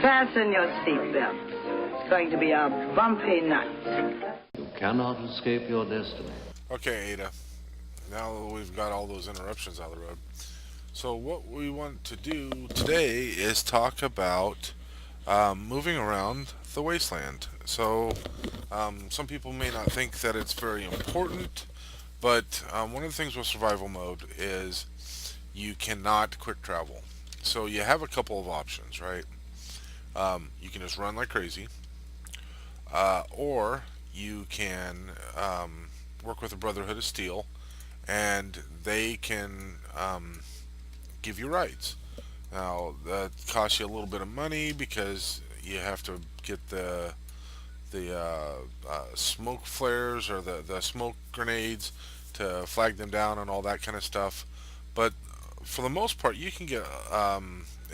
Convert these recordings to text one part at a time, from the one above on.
Fasten your seatbelts. It's going to be a bumpy night. You cannot escape your destiny. Okay, Ada. Now that we've got all those interruptions out of the road. So what we want to do today is talk about moving around the Wasteland. So some people may not think that it's very important, but one of the things with survival mode is you cannot quick travel. So you have a couple of options, right? You can just run like crazy, or you can work with the Brotherhood of Steel, and they can give you rides. Now that costs you a little bit of money because you have to get the smoke flares or the smoke grenades to flag them down and all that kind of stuff. But for the most part, you can get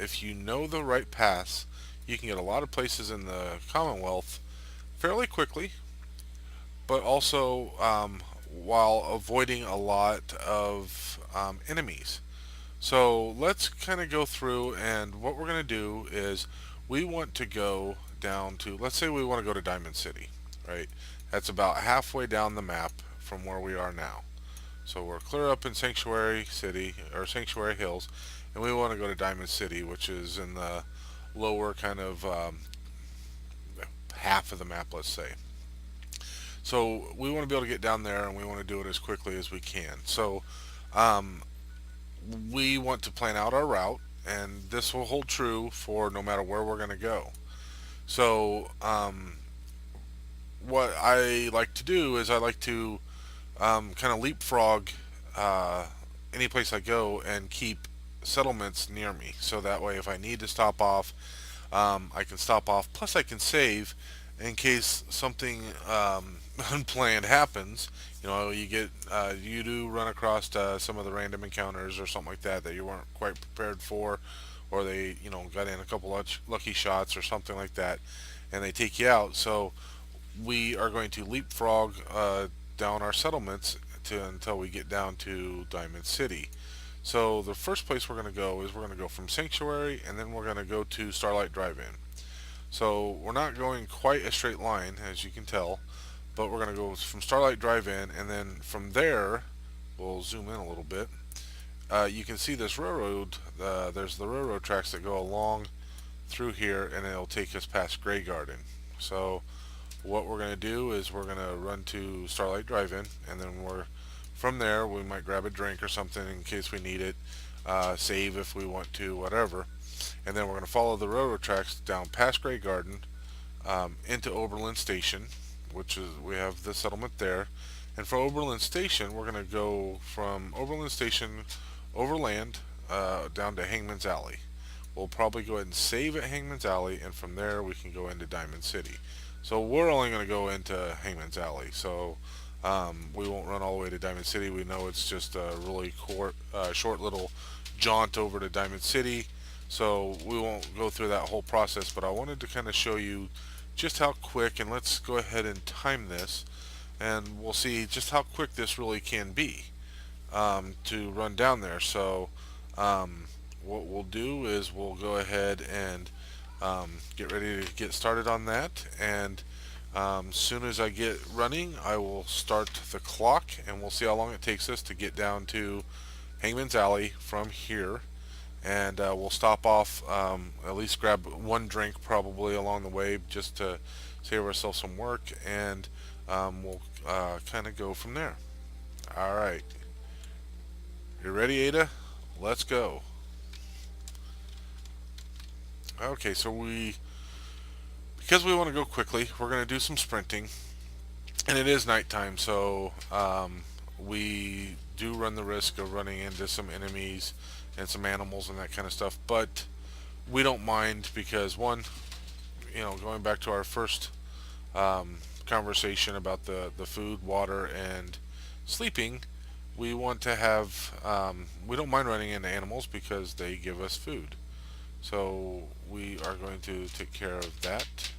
if you know the right paths, you can get a lot of places in the Commonwealth fairly quickly, but also while avoiding a lot of enemies. So let's kind of go through, and what we're going to do is we want to go down to, let's say we want to go to Diamond City, right? That's about halfway down the map from where we are now. So we're clear up in Sanctuary City, or Sanctuary Hills, and we want to go to Diamond City, which is in the lower kind of half of the map, let's say. So we want to be able to get down there, and we want to do it as quickly as we can. So we want to plan out our route, and this will hold true for no matter where we're going to go. So what I like to do is I like to kind of leapfrog any place I go and keep settlements near me, so that way if I need to stop off, I can stop off, plus I can save in case something unplanned happens. You know, you do run across some of the random encounters or something like that that you weren't quite prepared for, or they, got in a couple lucky shots or something like that, and they take you out. So we are going to leapfrog down our settlements until we get down to Diamond City. So the first place we're going to go is we're going to go from Sanctuary, and then we're going to go to Starlight Drive-In. So we're not going quite a straight line, as you can tell, but we're going to go from Starlight Drive-In, and then from there, we'll zoom in a little bit. You can see this railroad, there's the railroad tracks that go along through here, and it'll take us past Grey Garden. So what we're going to do is we're going to run to Starlight Drive-In, and then from there we might grab a drink or something in case we need it, save if we want to, whatever. And then we're going to follow the railroad tracks down past Grey Garden into Oberlin Station, which is, we have the settlement there. And from Oberlin Station, we're going to go from Oberlin Station overland down to Hangman's Alley. We'll probably go ahead and save at Hangman's Alley, and from there we can go into Diamond City. So we're only going to go into Hangman's Alley, so we won't run all the way to Diamond City. We know it's just a really short little jaunt over to Diamond City, so we won't go through that whole process. But I wanted to kind of show you just how quick, and let's go ahead and time this, and we'll see just how quick this really can be to run down there. So what we'll do is we'll go ahead and get ready to get started on that, and as soon as I get running, I will start the clock, and we'll see how long it takes us to get down to Hangman's Alley from here. And we'll stop off, at least grab one drink probably along the way, just to save ourselves some work, and we'll kind of go from there. Alright, you ready, Ada? Let's go. Okay, so because we want to go quickly, we're going to do some sprinting, and it is nighttime, so we do run the risk of running into some enemies and some animals and that kind of stuff, but we don't mind because, one, going back to our first conversation about the food, water, and sleeping, we want to have, we don't mind running into animals because they give us food. So we are going to take care of that,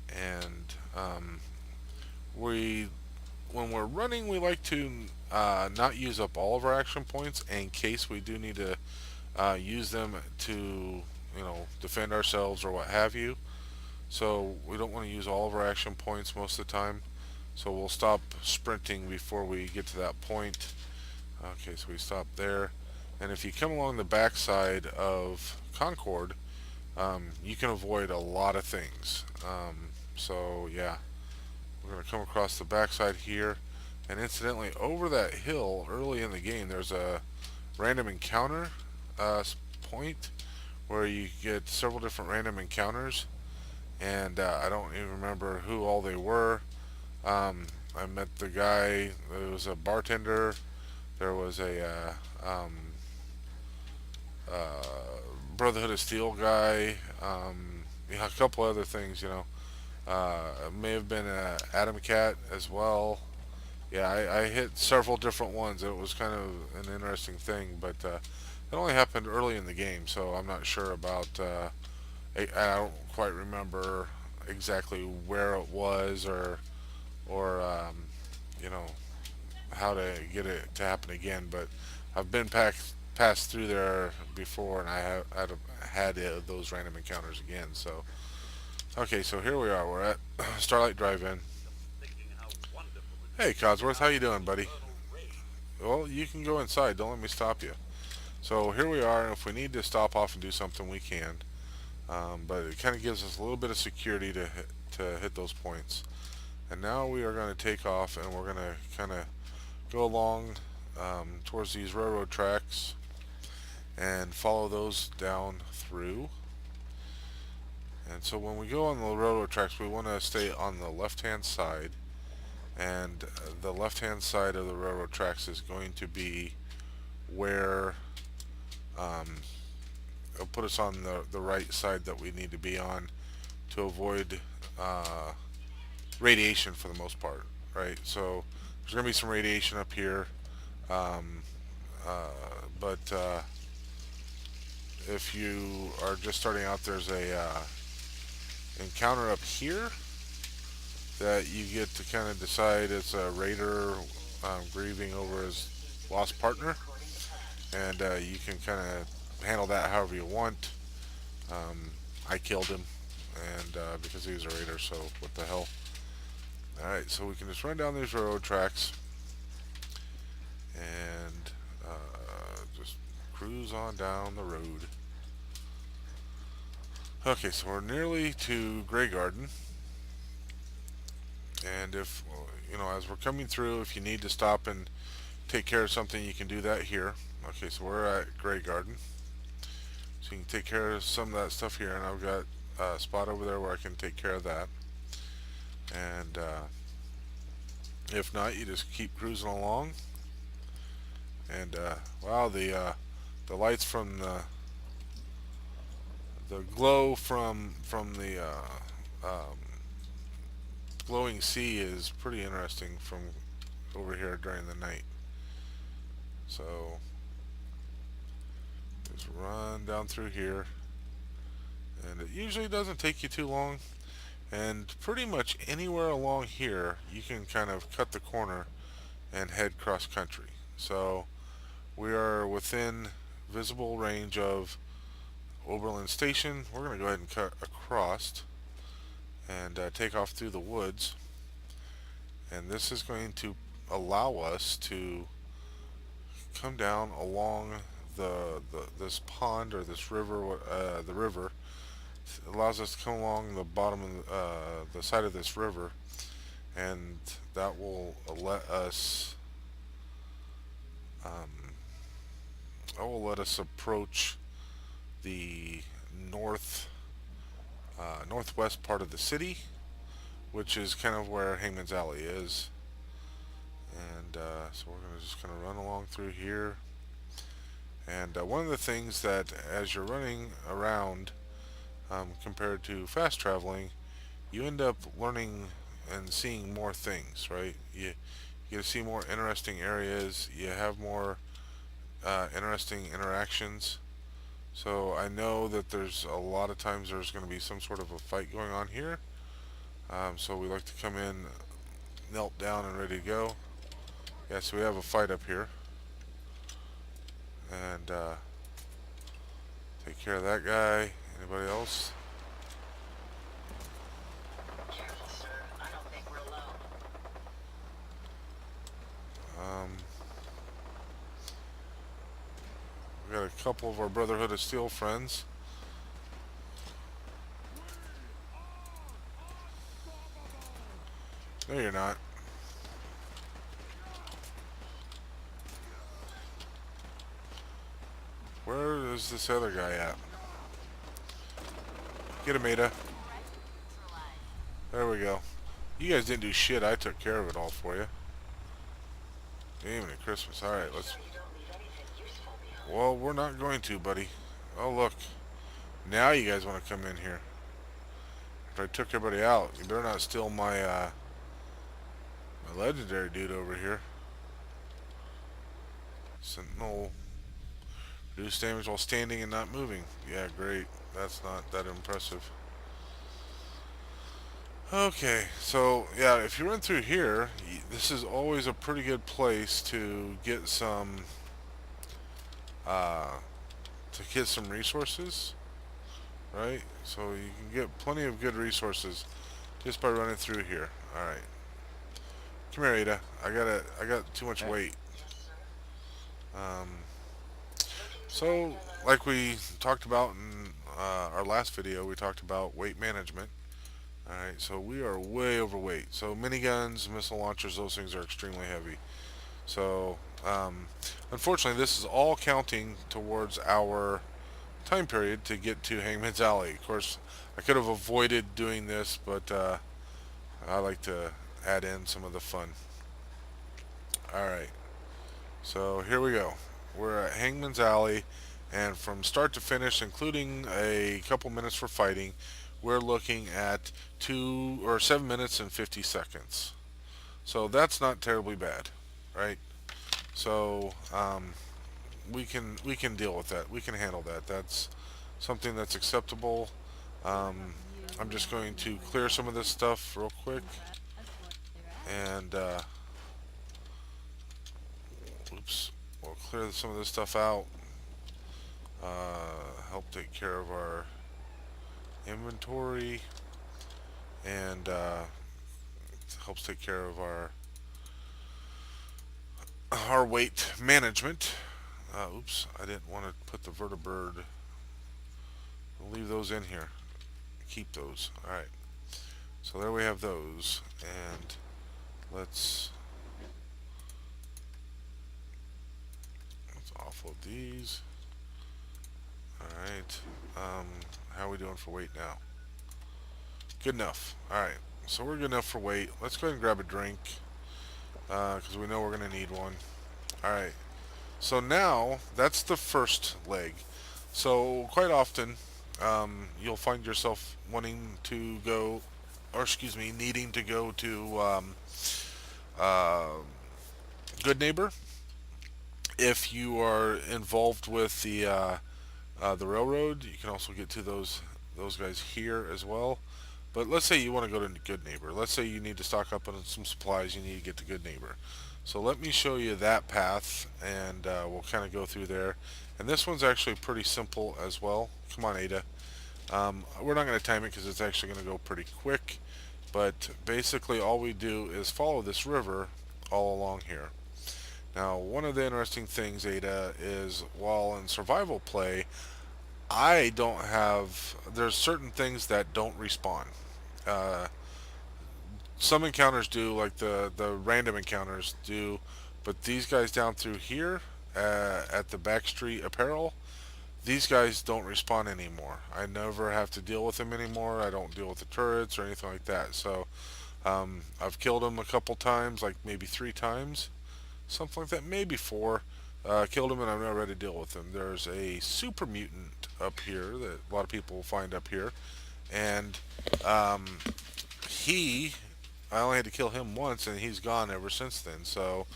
and when we're running, we like to not use up all of our action points in case we do need to use them to defend ourselves or what have you. So we don't want to use all of our action points most of the time. So we'll stop sprinting before we get to that point. Okay, so we stop there. And if you come along the backside of Concord, you can avoid a lot of things. So yeah, we're going to come across the backside here. And incidentally, over that hill early in the game, there's a random encounter point where you get several different random encounters. And I don't even remember who all they were. I met the guy. There was a bartender. There was a Brotherhood of Steel guy. A couple other things. It may have been a Atom Cat as well. Yeah, I hit several different ones. It was kind of an interesting thing, but it only happened early in the game, so I'm not sure about. I don't quite remember exactly where it was or you know how to get it to happen again. But I've been passed through there before, and I have had those random encounters again. So okay, so here we are. We're at Starlight Drive-In. Hey, Codsworth, how you doing, buddy? Well, you can go inside. Don't let me stop you. So here we are, and if we need to stop off and do something, we can. But it kind of gives us a little bit of security to hit those points. And now we are going to take off, and we're going to kind of go along towards these railroad tracks and follow those down through. And so when we go on the railroad tracks, we want to stay on the left-hand side. And the left-hand side of the railroad tracks is going to be where it'll put us on the right side that we need to be on to avoid radiation for the most part, right? So there's going to be some radiation up here, but if you are just starting out, there's a encounter up here that you get to kind of decide. It's a raider grieving over his lost partner, and you can kind of handle that however you want. I killed him, and because he was a raider, so what the hell. Alright, so we can just run down these railroad tracks and just cruise on down the road. Okay, so we're nearly to Grey Garden. And if, as we're coming through, if you need to stop and take care of something, you can do that here. Okay, so we're at Grey Garden. So you can take care of some of that stuff here, and I've got a spot over there where I can take care of that. And if not, you just keep cruising along. And wow, the lights from the glow from the glowing sea is pretty interesting from over here during the night. So just run down through here, and it usually doesn't take you too long, and pretty much anywhere along here you can kind of cut the corner and head cross country. So we are within visible range of Oberlin Station. We're going to go ahead and cut across and take off through the woods, and this is going to allow us to come down along this pond or this river. The river allows us to come along the bottom of the side of this river, and that will let us approach the northwest part of the city, which is kind of where Hangman's Alley is. And so we're going to just kind of run along through here. And one of the things that as you're running around, compared to fast traveling, you end up learning and seeing more things, right? You get to see more interesting areas. You have more interesting interactions. So I know that there's a lot of times there's going to be some sort of a fight going on here. So we like to come in knelt down and ready to go. Yeah, so we have a fight up here. And Take care of that guy. Anybody else? Careful, sir. I don't think we're alone. We got a couple of our Brotherhood of Steel friends. No, you're not. Where is this other guy at? Get him, Ada. There we go. You guys didn't do shit. I took care of it all for you. Damn it, Christmas. Alright, let's... Well, we're not going to, buddy. Oh, look. Now you guys want to come in here. After I took everybody out, you better not steal my, my legendary dude over here. Sentinel. Reduce damage while standing and not moving. Yeah, great. That's not that impressive. Okay, so yeah, if you run through here, this is always a pretty good place to get some resources, right? So you can get plenty of good resources just by running through here. All right, come here, Ada. I got too much weight. So like we talked about in our last video, we talked about weight management. Alright, so we are way overweight. So miniguns, missile launchers, those things are extremely heavy. So, unfortunately, this is all counting towards our time period to get to Hangman's Alley. Of course, I could have avoided doing this, but I like to add in some of the fun. Alright, so here we go. We're at Hangman's Alley, and from start to finish, including a couple minutes for fighting, we're looking at 7 minutes and 50 seconds. So that's not terribly bad, right? So we can deal with that. We can handle that. That's something that's acceptable. I'm just going to clear some of this stuff real quick, and oops, we'll clear some of this stuff out. Help take care of our inventory, and helps take care of our weight management. Oops, I didn't want to put the vertibird. We'll leave those in here. Keep those. Alright. So there we have those, and let's offload these. Alright. How are we doing for weight now? Good enough. Alright, so we're good enough for weight. Let's go ahead and grab a drink, because we know we're going to need one. Alright, so now that's the first leg. So quite often you'll find yourself wanting to go, or excuse me, needing to go to Good Neighbor. If you are involved with the railroad, you can also get to those guys here as well. But let's say you want to go to Good Neighbor. Let's say you need to stock up on some supplies. You need to get to Good Neighbor. So let me show you that path, and we'll kind of go through there. And this one's actually pretty simple as well. Come on, Ada. We're not going to time it because it's actually going to go pretty quick. But basically all we do is follow this river all along here. Now, one of the interesting things, Ada, is while in survival play, there's certain things that don't respawn. Some encounters do, like the random encounters do, but these guys down through here at the Backstreet Apparel, these guys don't respawn anymore. I never have to deal with them anymore. I don't deal with the turrets or anything like that. So I've killed them a couple times, like maybe 3 times, something like that, maybe 4. Killed him, and I'm not ready to deal with him. There's a super mutant up here that a lot of people find up here, and I only had to kill him once, and he's gone ever since then. So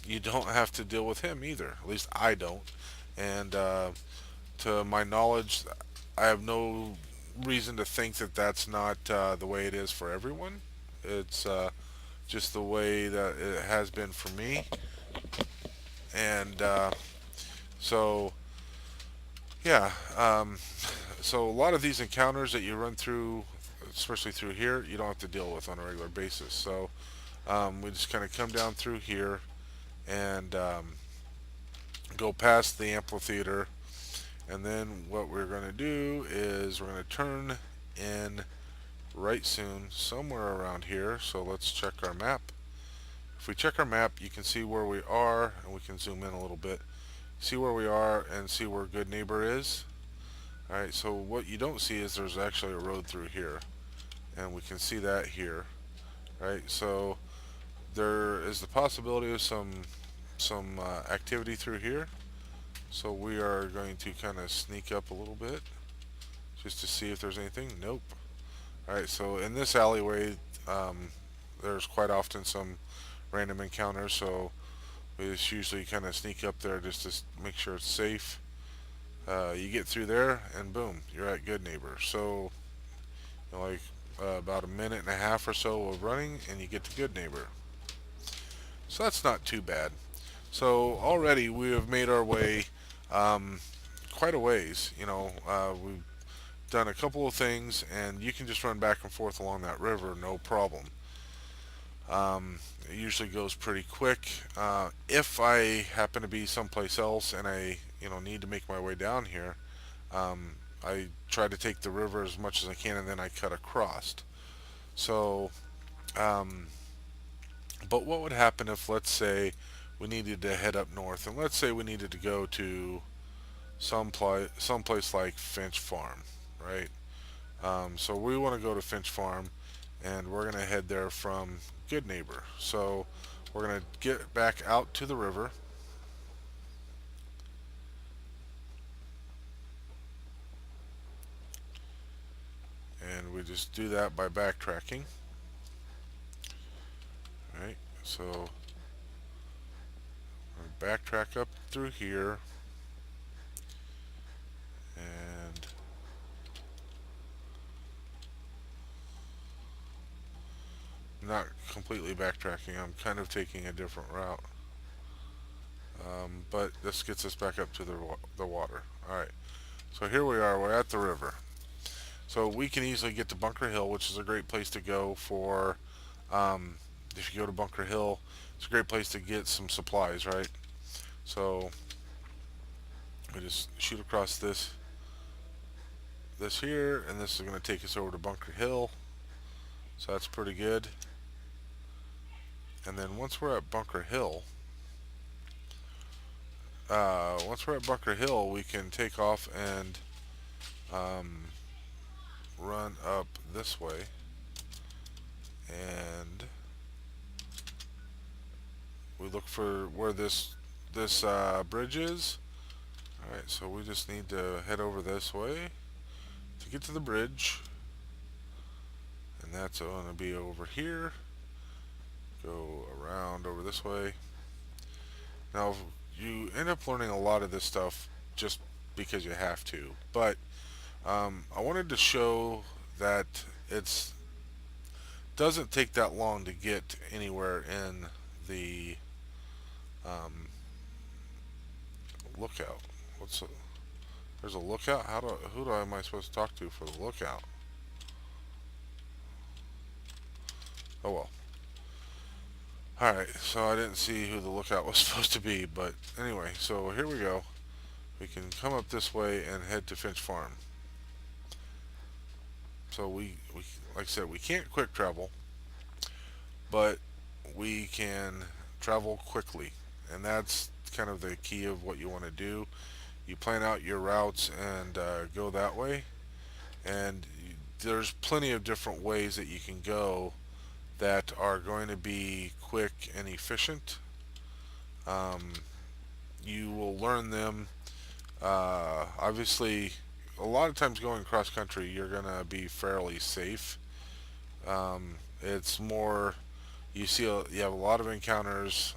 you don't have to deal with him either. At least I don't. And to my knowledge, I have no reason to think that that's not the way it is for everyone. It's just the way that it has been for me. And so Yeah, so a lot of these encounters that you run through, especially through here, you don't have to deal with on a regular basis. So we just kind of come down through here and go past the amphitheater, and then what we're going to do is we're going to turn in right soon, somewhere around here. So let's check our map. If we check our map, you can see where we are, and we can zoom in a little bit. See where we are and see where Good Neighbor is. Alright, so what you don't see is there's actually a road through here, and we can see that here. Right, so there is the possibility of some activity through here. So we are going to kind of sneak up a little bit just to see if there's anything. Nope. Alright, so in this alleyway, there's quite often some random encounters, so we just usually kind of sneak up there just to make sure it's safe. You get through there, and boom, you're at Good Neighbor. So, like about a minute and a half or so of running, and you get to Good Neighbor. So that's not too bad. So already we have made our way quite a ways. We've done a couple of things, and you can just run back and forth along that river, no problem. It usually goes pretty quick. If I happen to be someplace else and I, need to make my way down here, I try to take the river as much as I can, and then I cut across. So, but what would happen if, let's say, we needed to head up north, and let's say we needed to go to someplace like Finch Farm, right? So we want to go to Finch Farm, and we're going to head there from Good Neighbor. So we're going to get back out to the river. And we just do that by backtracking. Right, so backtrack up through here, and not completely backtracking, I'm kind of taking a different route, but this gets us back up to the water. Alright, so here we are, we're at the river. So we can easily get to Bunker Hill, which is a great place to go for, if you go to Bunker Hill, it's a great place to get some supplies, right? So we just shoot across this here, and this is going to take us over to Bunker Hill. So that's pretty good. And then once we're at Bunker Hill, we can take off and run up this way, and we look for where this bridge is. Alright, so we just need to head over this way to get to the bridge, and that's going to be over here. Go around over this way. Now you end up learning a lot of this stuff just because you have to, but I wanted to show that it's doesn't take that long to get anywhere in the lookout. There's a lookout? Who am I supposed to talk to for the lookout? Oh well. Alright, so I didn't see who the lookout was supposed to be, but anyway, so here we go. We can come up this way and head to Finch Farm. So we like I said, we can't quick travel, but we can travel quickly, and that's kind of the key of what you want to do. You plan out your routes and go that way, and there's plenty of different ways that you can go that are going to be quick and efficient. You will learn them. Obviously, a lot of times going cross country, you're going to be fairly safe. It's more, you have a lot of encounters.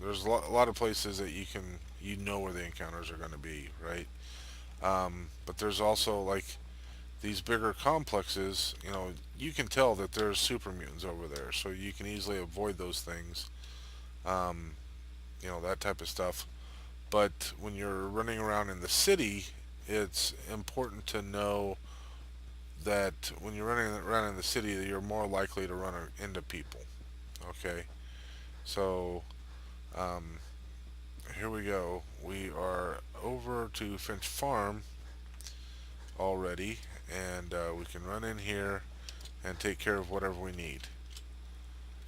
There's a lot of places that you know where the encounters are going to be, right? But there's also like these bigger complexes. You can tell that there's Supermutants over there, so you can easily avoid those things. That type of stuff. But when you're running around in the city, it's important to know that when you're running around in the city, that you're more likely to run into people. Okay, so um, here we go. We are over to Finch Farm already, and we can run in here and take care of whatever we need.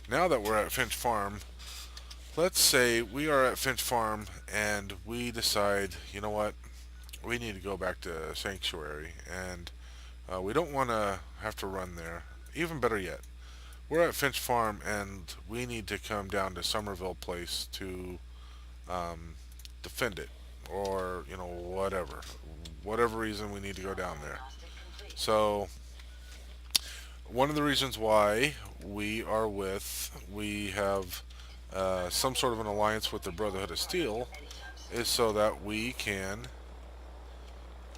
Now that we're at Finch Farm, let's say we are at Finch Farm and we decide, you know what, we need to go back to Sanctuary, and we don't want to have to run there. Even better yet, we're at Finch Farm and we need to come down to Somerville Place to um, defend it, or whatever reason we need to go down there. So one of the reasons why we have some sort of an alliance with the Brotherhood of Steel is so that we can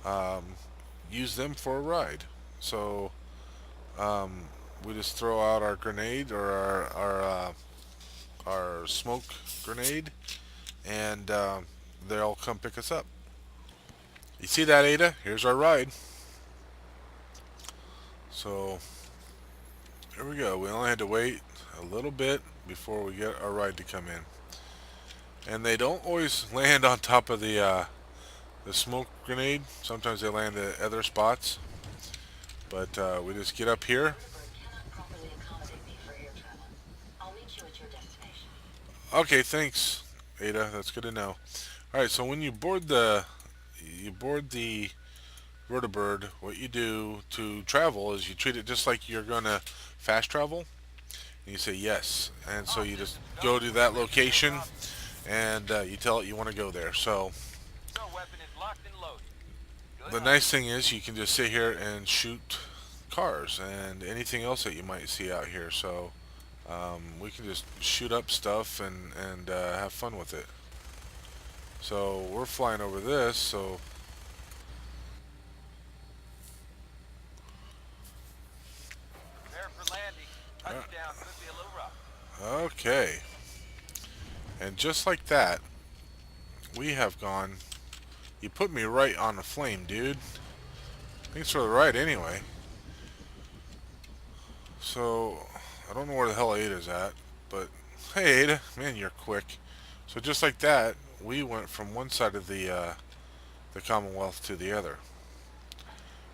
um, use them for a ride. So um, we just throw out our grenade, or our smoke grenade, and they'll come pick us up. You see that, Ada? Here's our ride. So here we go. We only had to wait a little bit before we get our ride to come in. And they don't always land on top of the smoke grenade. Sometimes they land at other spots. But we just get up here. Okay, thanks, Ada. That's good to know. All right, so when you board the vertibird, what you do to travel is you treat it just like you're gonna fast travel. And you say yes, and so you just go to that location, and you tell it you want to go there. So the nice thing is you can just sit here and shoot cars and anything else that you might see out here. So we can just shoot up stuff and have fun with it. So we're flying over this. So okay, and just like that, we have gone. You put me right on the flame, dude. Thanks for the ride, anyway. So I don't know where the hell Ada's at, but hey, Ada, man, you're quick. So just like that, we went from one side of the Commonwealth to the other.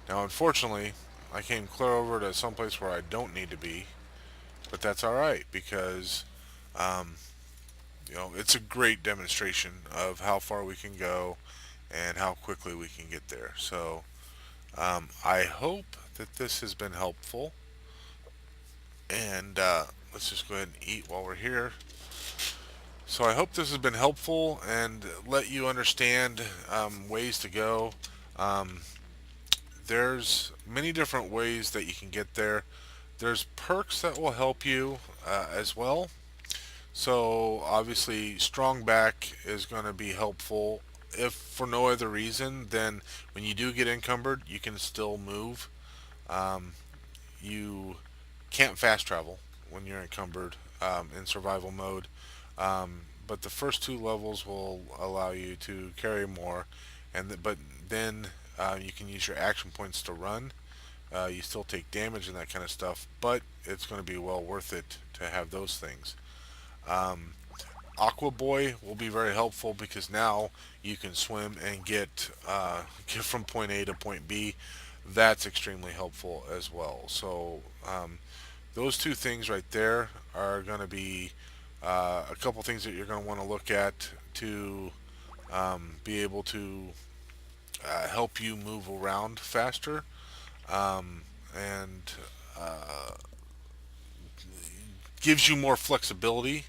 Now, unfortunately, I came clear over to someplace where I don't need to be, but that's all right because, um, it's a great demonstration of how far we can go and how quickly we can get there. So, I hope that this has been helpful, and let's just go ahead and eat while we're here. So I hope this has been helpful and let you understand ways to go. Um, there's many different ways that you can get there. There's perks that will help you as well. So obviously, strong back is going to be helpful. If for no other reason, then when you do get encumbered, you can still move. Um, you can't fast travel when you're encumbered in survival mode. But the first two levels will allow you to carry more, but then you can use your action points to run. You still take damage and that kind of stuff, but it's going to be well worth it to have those things. Um, Aqua Boy will be very helpful because now you can swim and get from point A to point B. That's extremely helpful as well. So those two things right there are going to be a couple things that you're going to want to look at to be able to help you move around faster, and uh, gives you more flexibility.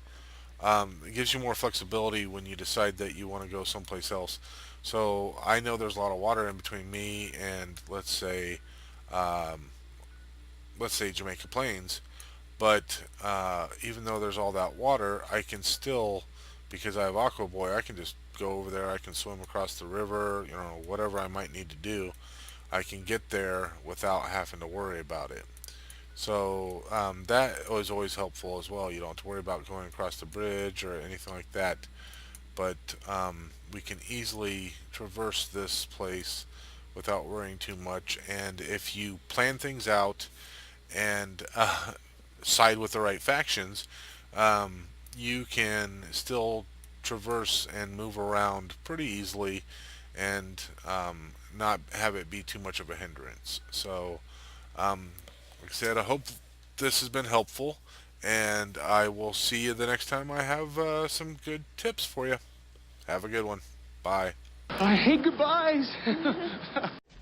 It gives you more flexibility when you decide that you want to go someplace else. So I know there's a lot of water in between me and um, let's say Jamaica Plains, but even though there's all that water, I can still, because I have Aqua Boy, I can just go over there. I can swim across the river, whatever I might need to do. I can get there without having to worry about it. So that is always helpful as well. You don't have to worry about going across the bridge or anything like that. But we can easily traverse this place without worrying too much. And if you plan things out and side with the right factions, you can still traverse and move around pretty easily and not have it be too much of a hindrance. So, like I said, I hope this has been helpful, and I will see you the next time I have some good tips for you. Have a good one. Bye. I hate goodbyes.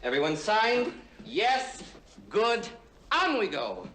Everyone signed? Yes? Good. On we go.